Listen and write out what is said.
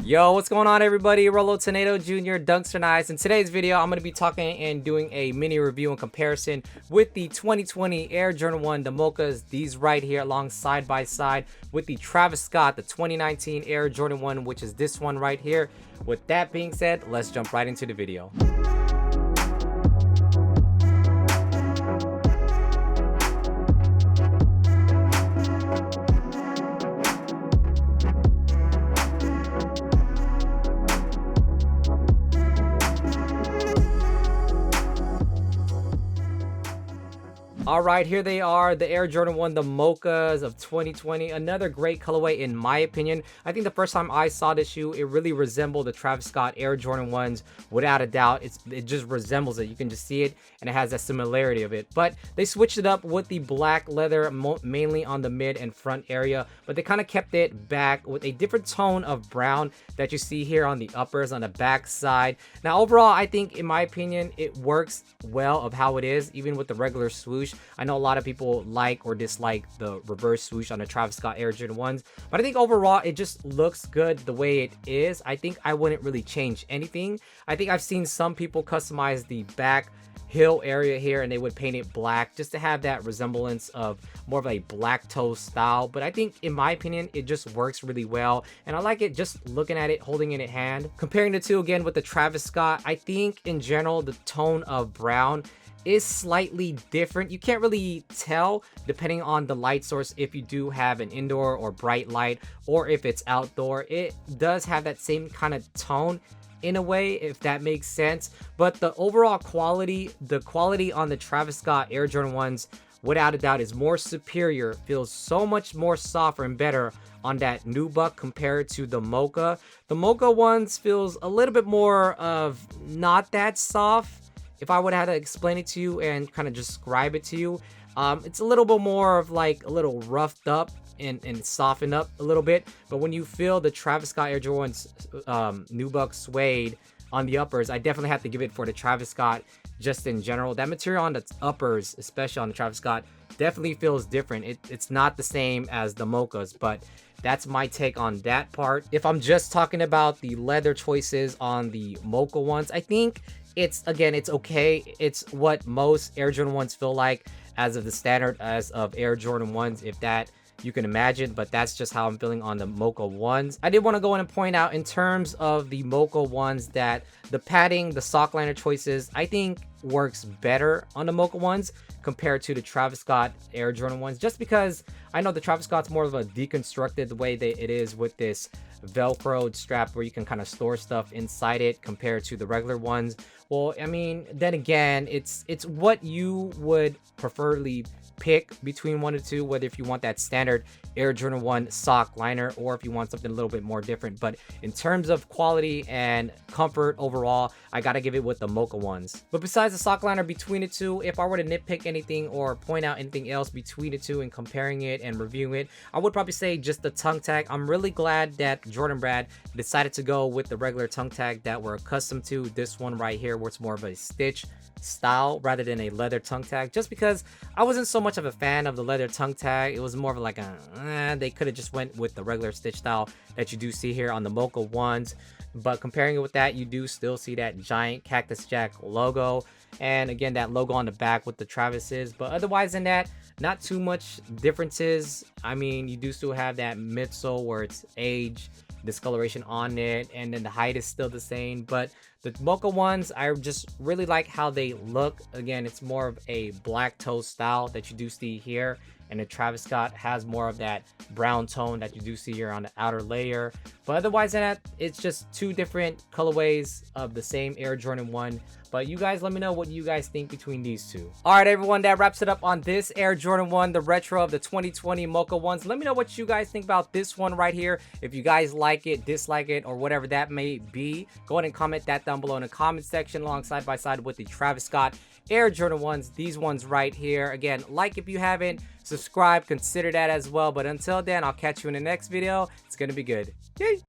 Yo, what's going on everybody? Rollo Tornado Jr. dunksrnice. In today's video, I'm going to be talking and doing a mini review and comparison with the 2020 Air Jordan 1, the Mochas, these right here along side by side with the Travis Scott, the 2019 Air Jordan 1, which is this one right here. With that being said, let's jump right into the video. All right, here they are, the Air Jordan 1, the Mochas of 2020. Another great colorway in my opinion. I think the first time I saw this shoe, it really resembled the Travis Scott Air Jordan 1s without a doubt. It just resembles it. You can just see it, and it has that similarity of it. But they switched it up with the black leather, mainly on the mid and front area. But they kind of kept it back with a different tone of brown that you see here on the uppers, on the back side. Now, overall, I think, in my opinion, it works well of how it is, even with the regular swoosh. I know a lot of people like or dislike the reverse swoosh on the Travis Scott Air Jordan 1s, but I think overall it just looks good the way it is. I think I wouldn't really change anything. I think I've seen some people customize the back heel area here and they would paint it black just to have that resemblance of more of a black toe style. But I think, in my opinion, it just works really well, and I like it just looking at it, holding it in hand. Comparing the two again with the Travis Scott, I think in general the tone of brown is slightly different. You can't really tell depending on the light source if you do have an indoor or bright light, or if it's outdoor. It does have that same kind of tone in a way, if that makes sense. But the overall quality, the quality on the Travis Scott Air Jordan 1s, without a doubt, is more superior. Feels so much more softer and better on that nubuck compared to the Mocha. The Mocha ones feels a little bit more of not that soft. If I would have to explain it to you and kind of describe it to you, it's a little bit more of like a little roughed up and softened up a little bit. But when you feel the Travis Scott Air Jordan 1's nubuck suede on the uppers, I definitely have to give it for the Travis Scott just in general. That material on the uppers, especially on the Travis Scott, definitely feels different. It's not the same as the Mochas, but that's my take on that part. If I'm just talking about the leather choices on the Mocha ones, I think it's okay. It's what most Air Jordan 1s feel like as of the standard as of Air Jordan 1s, if that you can imagine. But that's just how I'm feeling on the Mocha ones. I did want to go in and point out, in terms of the Mocha ones, that the padding, the Sockliner Choices, I think works better on the Mocha ones compared to the Travis Scott Air Jordan 1s, just because I know the Travis Scott's more of a deconstructed the way that it is with this velcroed strap where you can kind of store stuff inside it compared to the regular ones. Well, I mean, then again, it's what you would preferably pick between one or two, whether if you want that standard Air Jordan 1 sock liner or if you want something a little bit more different. But in terms of quality and comfort overall, I gotta give it with the Mocha ones. But besides the sock liner between the two, if I were to nitpick anything or point out anything else between the two and comparing it and reviewing it, I would probably say just the tongue tag. I'm really glad that Jordan Brand decided to go with the regular tongue tag that we're accustomed to. This one right here, where it's more of a stitch style rather than a leather tongue tag, just because I wasn't so much of a fan of the leather tongue tag. It was more of like they could have just went with the regular stitch style that you do see here on the Mocha ones. But comparing it with that, you do still see that giant Cactus Jack logo, and again that logo on the back with the Travis's. But otherwise than that, not too much differences. I mean, you do still have that midsole where it's age discoloration on it, and then the height is still the same. But the Mocha ones, I just really like how they look. Again, it's more of a black toe style that you do see here, and the Travis Scott has more of that brown tone that you do see here on the outer layer. But otherwise than that, it's just two different colorways of the same Air Jordan 1. But you guys let me know what you guys think between these two. All right, everyone, that wraps it up on this Air Jordan 1, the retro of the 2020 Mocha ones. Let me know what you guys think about this one right here. If you guys like it, dislike it, or whatever that may be, go ahead and comment that down below in the comment section, along side by side with the Travis Scott Air Jordan 1s, these ones right here. Again, like if you haven't, subscribe, consider that as well. But until then, I'll catch you in the next video. It's gonna be good. Yay!